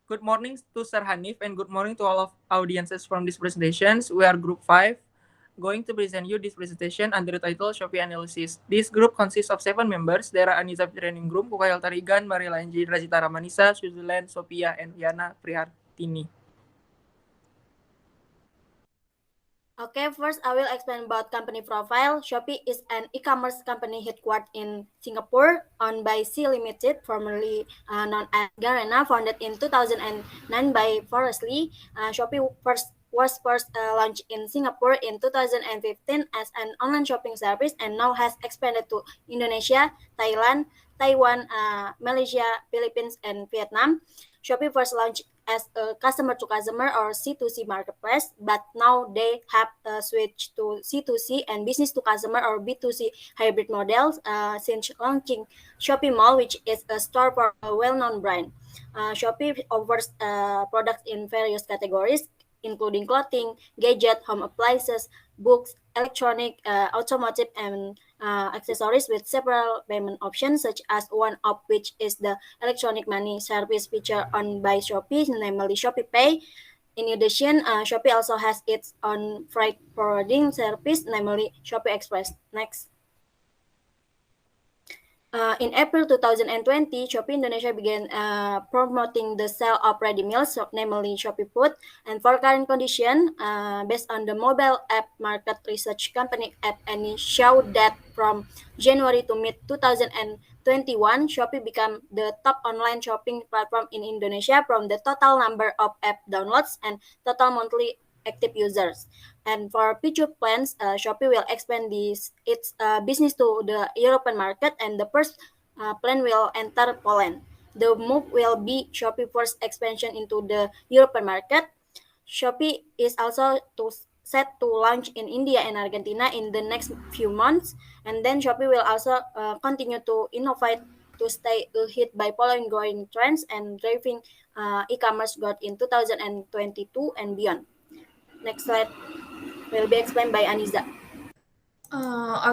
Good morning to Sir Hanif and good morning to all of audiences from these presentations. We are Group 5, going to present you this presentation under the title Shopee Analysis. This group consists of 7 members. There are Aniza Fitrianingrum, Kukuh, Tarigan, Marella Ng, Razita Rahmanisa, Shuxu Lan, Sopiyah, and Yana Prihartini. Okay, first I will explain about company profile. Shopee is an e-commerce company headquartered in Singapore, owned by C Limited, formerly known as Garena, founded in 2009 by Forrest Lee. Shopee was first launched in Singapore in 2015 as an online shopping service and now has expanded to Indonesia, Thailand, Taiwan, Malaysia, Philippines, and Vietnam. Shopee first launched as a customer-to-customer or C2C marketplace, but now they have switched to C2C and business-to-customer or B2C hybrid models since launching Shopee Mall, which is a store for a well-known brand. Shopee offers products in various categories, including clothing, gadget, home appliances, books, electronic, automotive, and accessories with several payment options, such as one of which is the electronic money service feature owned by Shopee, namely Shopee Pay. In addition, Shopee also has its own freight forwarding service, namely Shopee Express. Next. In April 2020, Shopee Indonesia began promoting the sale of ready meals, namely Shopee Food. And for current condition, based on the mobile app market research company App Annie showed that from January to mid 2021, Shopee became the top online shopping platform in Indonesia from the total number of app downloads and total monthly active users. And for future plans, Shopee will expand its business to the European market, and the first plan will enter Poland. The move will be Shopee first expansion into the European market. Shopee is also set to launch in India and Argentina in the next few months, and then Shopee will also continue to innovate to stay ahead by following growing trends and driving e-commerce growth in 2022 and beyond. Next slide will be explained by Aniza.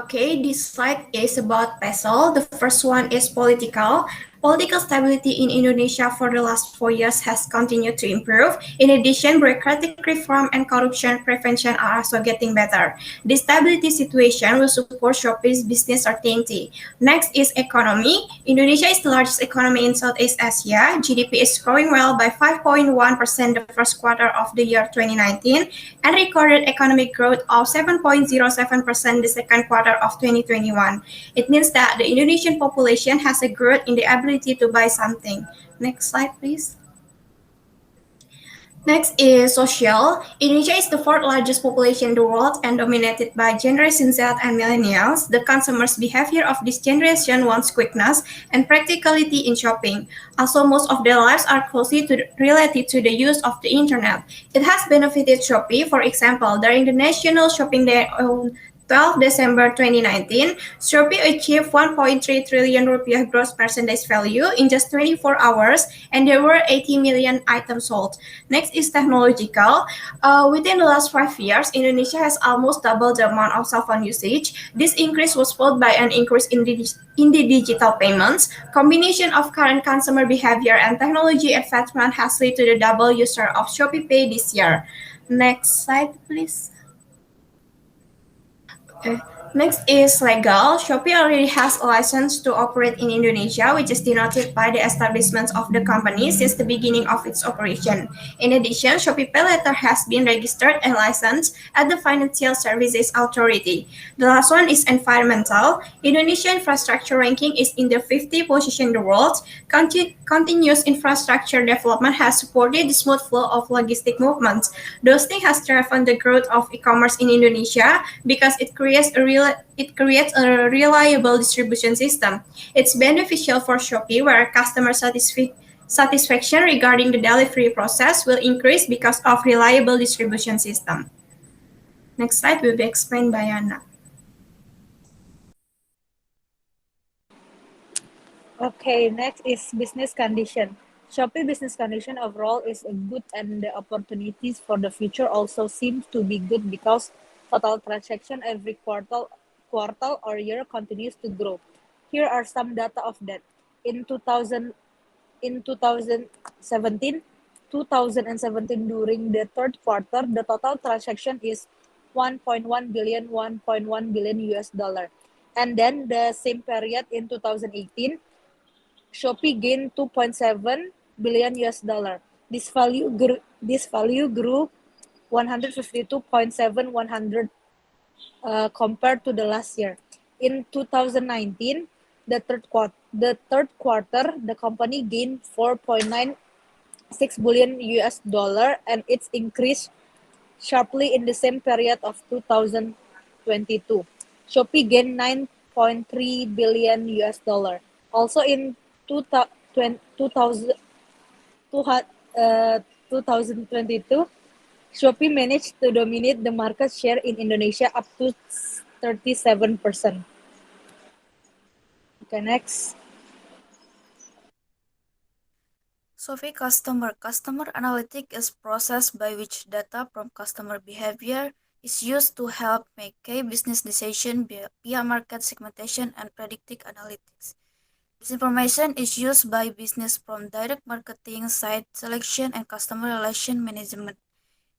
Okay, this slide is about PESOL. The first one is political. Political stability in Indonesia for the last 4 years has continued to improve. In addition, bureaucratic reform and corruption prevention are also getting better. The stability situation will support Shopee's business certainty. Next is economy. Indonesia is the largest economy in Southeast Asia. GDP is growing well by 5.1% the first quarter of the year 2019 and recorded economic growth of 7.07% the second quarter of 2021. It means that the Indonesian population has a growth in the ability to buy something. Next slide, please. Next is social. Indonesia is the fourth largest population in the world and dominated by Generation Z and millennials. The consumers' behavior of this generation wants quickness and practicality in shopping. Also, most of their lives are closely related to the use of the internet. It has benefited Shopee. For example, during the National Shopping Day on 12 December 2019, Shopee achieved 1.3 trillion rupiah gross merchandise value in just 24 hours, and there were 80 million items sold. Next is technological. Within the last 5 years, Indonesia has almost doubled the amount of cell phone usage. This increase was followed by an increase in the digital payments. Combination of current consumer behavior and technology advancement has led to the double user of Shopee Pay this year. Next slide, please. Okay. Next is legal. Shopee already has a license to operate in Indonesia, which is denoted by the establishment of the company since the beginning of its operation. In addition, Shopee Pay Later has been registered and licensed at the Financial Services Authority. The last one is environmental. Indonesia infrastructure ranking is in the 50th position in the world. Continuous infrastructure development has supported the smooth flow of logistic movements. Those things has driven the growth of e-commerce in Indonesia because it creates a reliable distribution system. It's beneficial for Shopee, where customer satisfaction regarding the delivery process will increase because of reliable distribution system. Next slide will be explained by Yana. Okay, next is business condition. Shopee business condition overall is good, and the opportunities for the future also seem to be good because total transaction every quarter or year continues to grow. Here are some data of that. In 2017, 2017 during the third quarter, the total transaction is 1.1 billion US dollar. And then the same period in 2018, Shopee gained 2.7 billion US dollar. This value grew 152.7 compared to the last year. In 2019, the third quarter, the company gained 4.96 billion US dollar, and it's increased sharply in the same period of 2022. Shopee gained 9.3 billion US dollar. Also in 2000, 2022, Shopee managed to dominate the market share in Indonesia up to 37%. Okay, next. Shopee Customer analytic is process by which data from customer behavior is used to help make key business decisions via market segmentation and predictive analytics. This information is used by business from direct marketing, site selection, and customer relation management.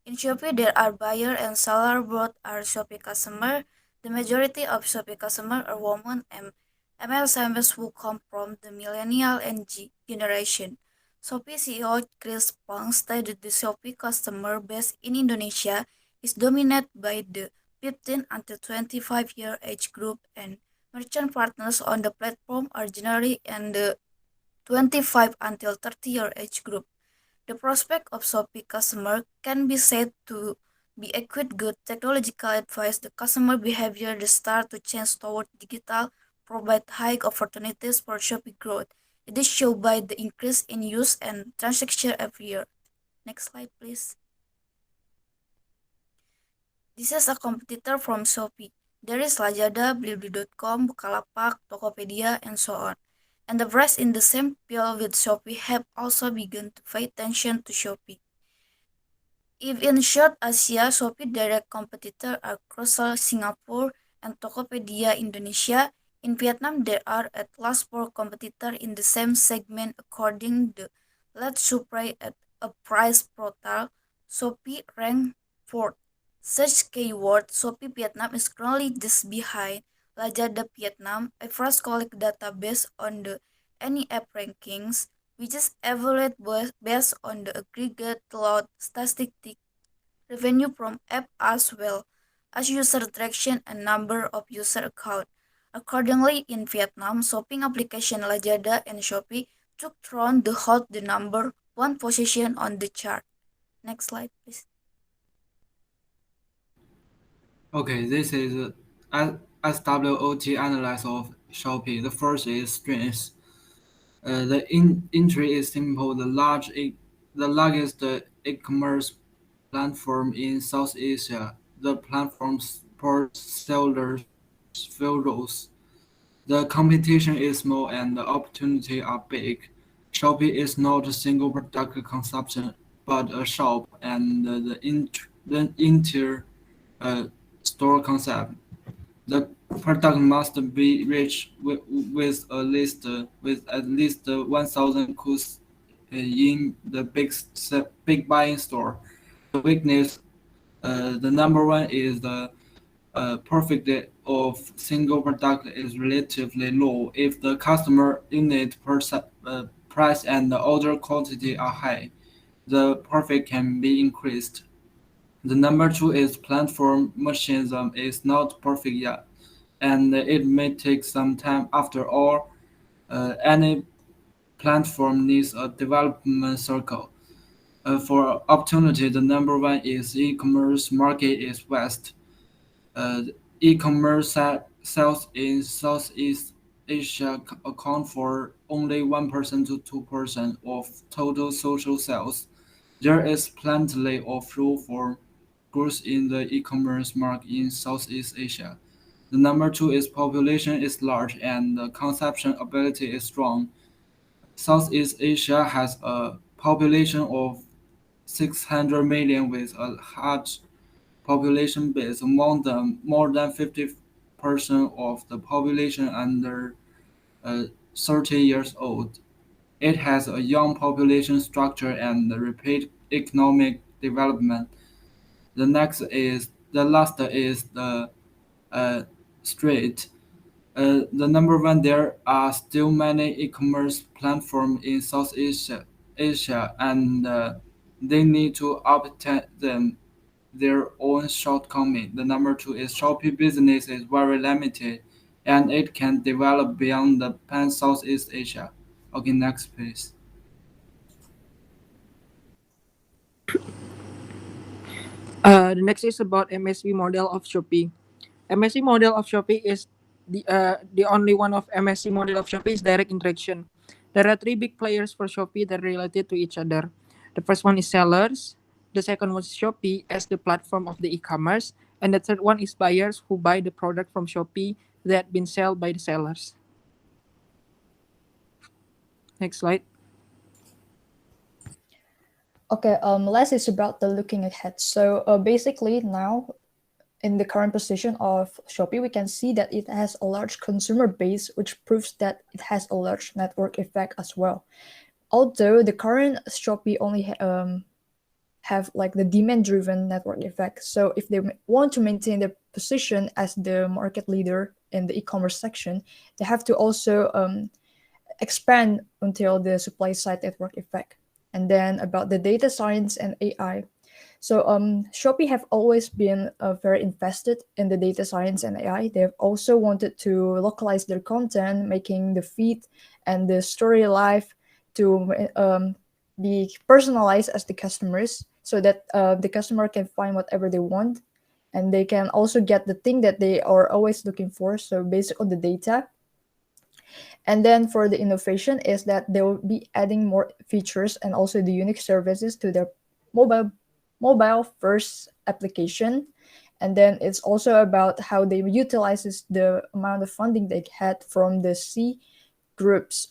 In Shopee, there are buyer and seller. Both are Shopee customer. The majority of Shopee customer are women and MLMs who come from the millennial and generation. Shopee CEO Chris Pang stated the Shopee customer base in Indonesia is dominated by the 15 until 25-year age group, and merchant partners on the platform are generally in the 25 until 30-year age group. The prospect of Shopee customer can be said to be equipped good technological advice. The customer behavior the start to change toward digital provide high opportunities for Shopee growth. It is shown by the increase in use and transaction every year. Next slide, please. This is a competitor from Shopee. There is Lazada, Blibli.com, Bukalapak, Tokopedia, and so on. And the brands in the same field with Shopee have also begun to pay attention to Shopee. If in short Asia, Shopee direct competitor are Crossell Singapore and Tokopedia Indonesia. In Vietnam, there are at least 4 competitors in the same segment according to Let's Supply at a price portal. Shopee ranked 4th. Such keyword, Shopee Vietnam is currently just behind Lazada Vietnam, a first collect data based on the any app rankings, which is evaluated based on the aggregate cloud statistic revenue from app as well as user traction and number of user account. Accordingly, in Vietnam, shopping application Lazada and Shopee took turn to hold the number 1 position on the chart. Next slide, please. Okay, this is SWOT analysis of Shopee. The first is strengths. The entry is simple. The largest e-commerce platform in South Asia. The platform supports sellers, roles. The competition is small and the opportunity are big. Shopee is not a single product consumption, but a shop and the entire store concept. The product must be rich with at least 1,000 goods in the big buying store. The weakness, the number one is the perfect of single product is relatively low. If the customer unit price and the order quantity are high, the profit can be increased. The number two is platform machinism is not perfect yet, and it may take some time. After all, any platform needs a development cycle. For opportunity, the number one is e-commerce market is West. E-commerce sales in Southeast Asia account for only 1% to 2% of total social sales. There is plenty of room for growth in the e-commerce market in Southeast Asia. The number two is population is large and the consumption ability is strong. Southeast Asia has a population of 600 million with a large population base. Among them, more than 50% of the population under 30 years old. It has a young population structure and rapid economic development. The last is the street. The number one, there are still many e-commerce platforms in Southeast Asia, and they need to update their own shortcoming. The number two is Shopee business is very limited, and it can develop beyond the pan Southeast Asia. Okay, next please. The next is about MSV model of Shopee. MSC model of Shopee is the only one of MSC model of Shopee is direct interaction. There are three big players for Shopee that are related to each other. The first one is sellers. The second one is Shopee as the platform of the e-commerce, and the third one is buyers who buy the product from Shopee that been sold by the sellers. Next slide. Okay, last is about the looking ahead. So basically now in the current position of Shopee, we can see that it has a large consumer base, which proves that it has a large network effect as well. Although the current Shopee only have like the demand-driven network effect. So if they want to maintain their position as the market leader in the e-commerce section, they have to also expand until the supply side network effect. And then about the data science and AI. So Shopee have always been very invested in the data science and AI. They've also wanted to localize their content, making the feed and the story live to be personalized as the customers, so that the customer can find whatever they want, and they can also get the thing that they are always looking for. So based on the data. And then for the innovation is that they will be adding more features and also the unique services to their mobile first application. And then it's also about how they utilizes the amount of funding they had from the C groups,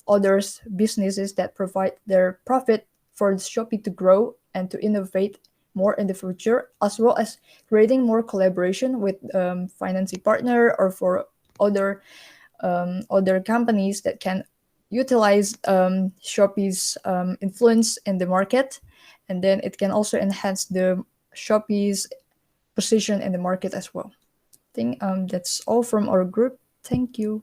others businesses that provide their profit for Shopee to grow and to innovate more in the future, as well as creating more collaboration with financing partner or for other companies that can utilize Shopee's influence in the market, and then it can also enhance the Shopee's position in the market as well. I think that's all from our group. Thank you.